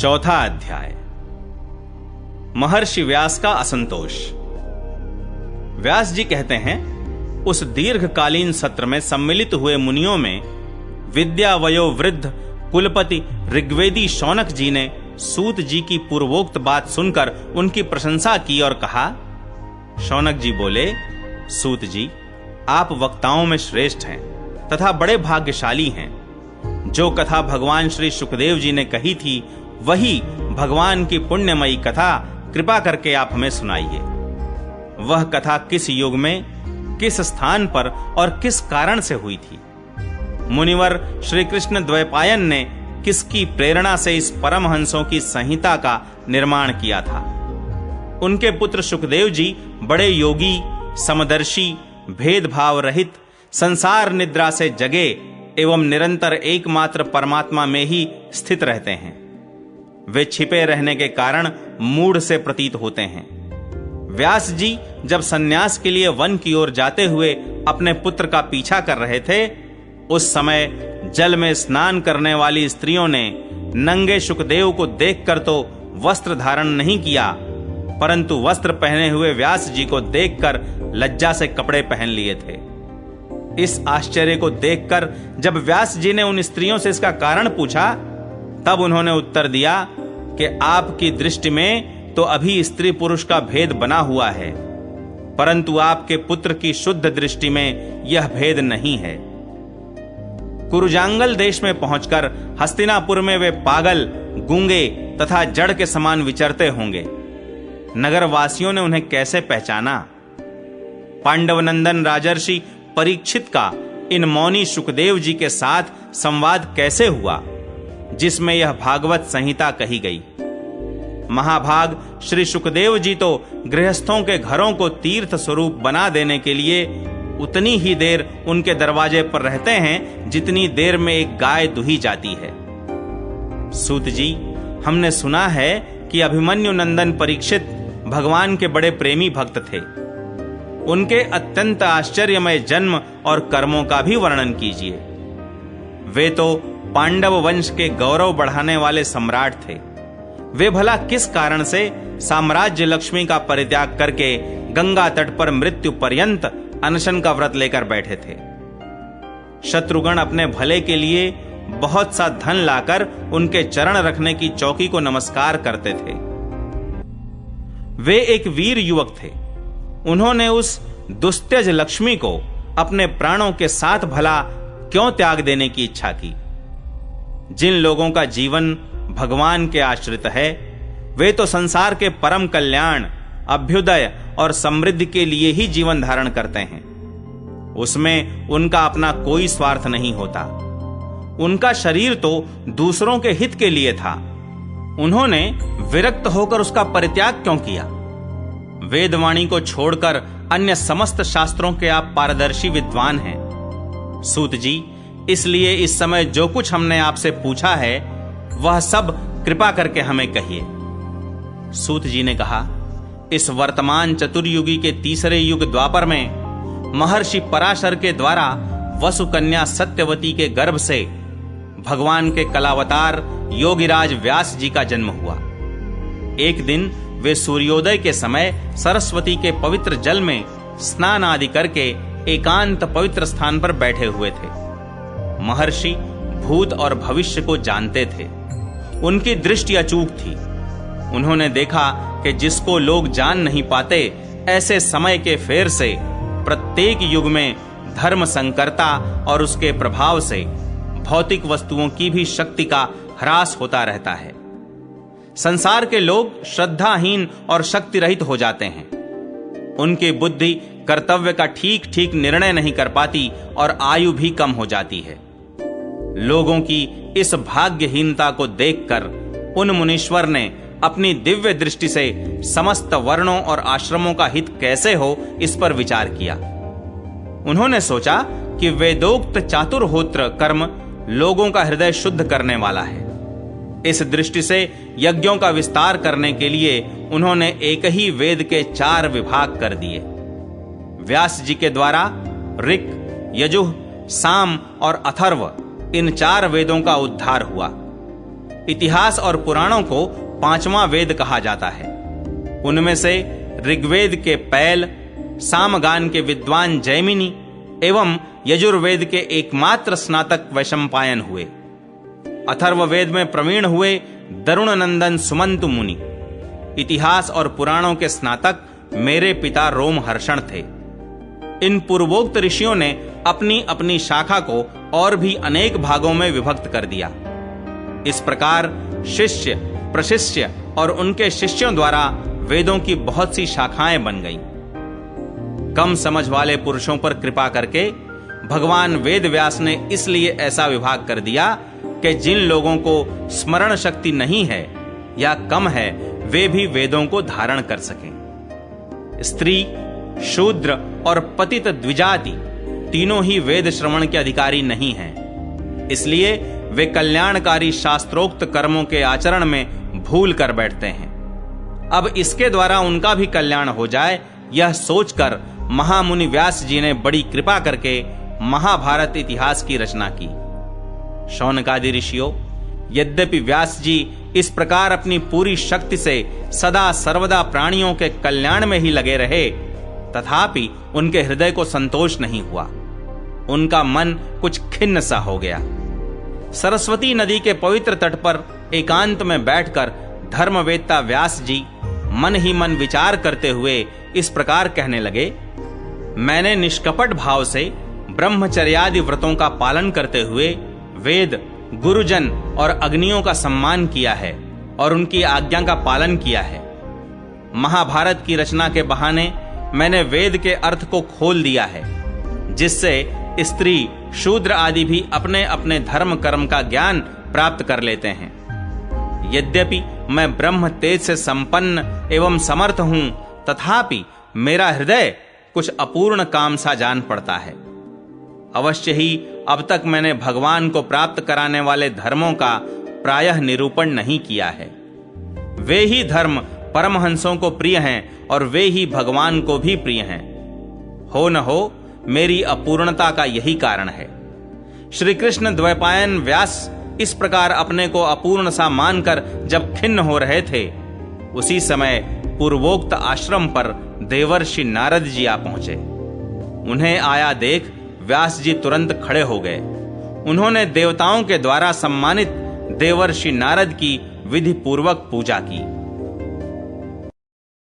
चौथा अध्याय। महर्षि व्यास का असंतोष। व्यास जी कहते हैं, उस दीर्घकालीन सत्र में सम्मिलित हुए मुनियों में विद्या वयोवृद्ध कुलपति ऋग्वेदी शौनक जी ने सूत जी की पूर्वोक्त बात सुनकर उनकी प्रशंसा की और कहा। शौनक जी बोले, सूत जी, आप वक्ताओं में श्रेष्ठ हैं तथा बड़े भाग्यशाली हैं। जो कथा भगवान श्री सुखदेव जी ने कही थी, वही भगवान की पुण्यमयी कथा कृपा करके आप हमें सुनाइए। वह कथा किस युग में, किस स्थान पर और किस कारण से हुई थी? मुनिवर श्री कृष्ण द्वैपायन ने किसकी प्रेरणा से इस परमहंसों की संहिता का निर्माण किया था? उनके पुत्र सुखदेव जी बड़े योगी, समदर्शी, भेदभाव रहित, संसार निद्रा से जगे एवं निरंतर एकमात्र परमात्मा में ही स्थित रहते हैं। वे छिपे रहने के कारण मूढ़ से प्रतीत होते हैं। व्यास जी जब सन्यास के लिए वन की ओर जाते हुए अपने पुत्र का पीछा कर रहे थे, उस समय जल में स्नान करने वाली स्त्रियों ने नंगे सुखदेव को देखकर तो वस्त्र धारण नहीं किया, परंतु वस्त्र पहने हुए व्यास जी को देखकर लज्जा से कपड़े पहन लिए थे। इस आश्चर्य को देखकर जब व्यास जी ने उन स्त्रियों से इसका कारण पूछा, तब उन्होंने उत्तर दिया कि आपकी दृष्टि में तो अभी स्त्री पुरुष का भेद बना हुआ है, परंतु आपके पुत्र की शुद्ध दृष्टि में यह भेद नहीं है। कुरुजांगल देश में पहुंचकर हस्तिनापुर में वे पागल, गूंगे तथा जड़ के समान विचरते होंगे। नगर वासियों ने उन्हें कैसे पहचाना? पांडवनंदन राजर्षि परीक्षित का इन मौनी सुखदेव जी के साथ संवाद कैसे हुआ, जिसमें यह भागवत संहिता कही गई? महाभाग श्री सुखदेव जी तो गृहस्थों के घरों को तीर्थ स्वरूप बना देने के लिए उतनी ही देर उनके दरवाजे पर रहते हैं जितनी देर में एक गाय दुही जाती है। सूत जी, हमने सुना है कि अभिमन्यु नंदन परीक्षित भगवान के बड़े प्रेमी भक्त थे। उनके अत्यंत आश्चर्यमय जन्म और कर्मों का भी वर्णन कीजिए। वे तो पांडव वंश के गौरव बढ़ाने वाले सम्राट थे। वे भला किस कारण से साम्राज्य लक्ष्मी का परित्याग करके गंगा तट पर मृत्यु पर्यंत अनशन का व्रत लेकर बैठे थे? शत्रुगण अपने भले के लिए बहुत सा धन लाकर उनके चरण रखने की चौकी को नमस्कार करते थे। वे एक वीर युवक थे। उन्होंने उस दुस्त्यज लक्ष्मी को अपने प्राणों के साथ भला क्यों त्याग देने की इच्छा की? जिन लोगों का जीवन भगवान के आश्रित है, वे तो संसार के परम कल्याण, अभ्युदय और समृद्धि के लिए ही जीवन धारण करते हैं। उसमें उनका अपना कोई स्वार्थ नहीं होता। उनका शरीर तो दूसरों के हित के लिए था। उन्होंने विरक्त होकर उसका परित्याग क्यों किया? वेदवाणी को छोड़कर अन्य समस्त शास्त्रों के आप पारदर्शी विद्वान हैं। सूत जी, इसलिए इस समय जो कुछ हमने आपसे पूछा है, वह सब कृपा करके हमें कहिए। सूत जी ने कहा, इस वर्तमान चतुर्युगी के तीसरे युग द्वापर में महर्षि पराशर के द्वारा वसुकन्या सत्यवती के गर्भ से भगवान के कलावतार योगिराज व्यास जी का जन्म हुआ। एक दिन वे सूर्योदय के समय सरस्वती के पवित्र जल में स्नान आदि करके एकांत पवित्र स्थान पर बैठे हुए थे। महर्षि भूत और भविष्य को जानते थे। उनकी दृष्टि अचूक थी। उन्होंने देखा कि जिसको लोग जान नहीं पाते, ऐसे समय के फेर से प्रत्येक युग में धर्म संकरता और उसके प्रभाव से भौतिक वस्तुओं की भी शक्ति का ह्रास होता रहता है। संसार के लोग श्रद्धाहीन और शक्ति रहित हो जाते हैं। उनकी बुद्धि कर्तव्य का ठीक ठीक निर्णय नहीं कर पाती और आयु भी कम हो जाती है। लोगों की इस भाग्यहीनता को देखकर उन मुनीश्वर ने अपनी दिव्य दृष्टि से समस्त वर्णों और आश्रमों का हित कैसे हो, इस पर विचार किया। उन्होंने सोचा कि वेदोक्त चातुर्होत्र कर्म लोगों का हृदय शुद्ध करने वाला है। इस दृष्टि से यज्ञों का विस्तार करने के लिए उन्होंने एक ही वेद के 4 विभाग कर दिए। व्यास जी के द्वारा ऋक्, यजुः, साम और अथर्व, इन 4 वेदों का उद्धार हुआ। इतिहास और पुराणों को पांचवां वेद कहा जाता है। उनमें से ऋग्वेद के पैल, सामगान के विद्वान जैमिनी एवं यजुर्वेद के एकमात्र स्नातक वैशंपायन हुए। अथर्ववेद में प्रवीण हुए दरुण नंदन सुमंतु मुनि। इतिहास और पुराणों के स्नातक मेरे पिता रोमहर्षण थे। इन पूर्वोक्त ऋषियों ने अपनी अपनी शाखा को और भी अनेक भागों में विभक्त कर दिया। इस प्रकार शिष्य, प्रशिष्य और उनके शिष्यों द्वारा वेदों की बहुत सी शाखाएं बन गईं। कम समझ वाले पुरुषों पर कृपा करके भगवान वेद व्यास ने इसलिए ऐसा विभाग कर दिया कि जिन लोगों को स्मरण शक्ति नहीं है या कम है, वे भी वेदों को धारण कर सकें। स्त्री, शूद्र और पतित द्विजाति तीनों ही वेद श्रवण के अधिकारी नहीं हैं। इसलिए वे कल्याणकारी शास्त्रोक्त कर्मों के आचरण में भूल कर बैठते हैं। अब इसके द्वारा उनका भी कल्याण हो जाए, यह सोचकर महामुनि व्यास जी ने बड़ी कृपा करके महाभारत इतिहास की रचना की। शौनकादि ऋषियों, यद्यपि व्यास जी इस प्रकार अपनी पूरी शक्ति से सदा सर्वदा प्राणियों के कल्याण में ही लगे रहे, तथापि उनके हृदय को संतोष नहीं हुआ। उनका मन कुछ खिन्न सा हो गया। सरस्वती नदी के पवित्र तट पर एकांत में बैठकर धर्मवेत्ता व्यास जी मन ही मन विचार करते हुए इस प्रकार कहने लगे, मैंने निष्कपट भाव से ब्रह्मचर्यादि व्रतों का पालन करते हुए वेद, गुरुजन और अग्नियों का सम्मान किया है और उनकी आज्ञा का पालन किया है। महाभारत की रचना के बहाने मैंने वेद के अर्थ को खोल दिया है, जिससे स्त्री, शूद्र आदि भी अपने अपने धर्म कर्म का ज्ञान प्राप्त कर लेते हैं। यद्यपि मैं ब्रह्म तेज से संपन्न एवं समर्थ हूं, तथापि मेरा हृदय कुछ अपूर्ण काम सा जान पड़ता है। अवश्य ही अब तक मैंने भगवान को प्राप्त कराने वाले धर्मों का प्रायः निरूपण नहीं किया है। वे ही धर्म परमहंसों को प्रिय हैं और वे ही भगवान को भी प्रिय हैं। हो न हो मेरी अपूर्णता का यही कारण है। श्री कृष्ण द्वैपायन व्यास इस प्रकार अपने को अपूर्ण सा मानकर जब खिन्न हो रहे थे, उसी समय पूर्वोक्त आश्रम पर देवर्षि नारद जी आ पहुंचे। उन्हें आया देख व्यास जी तुरंत खड़े हो गए। उन्होंने देवताओं के द्वारा सम्मानित देवर्षि नारद की विधि पूर्वक पूजा की।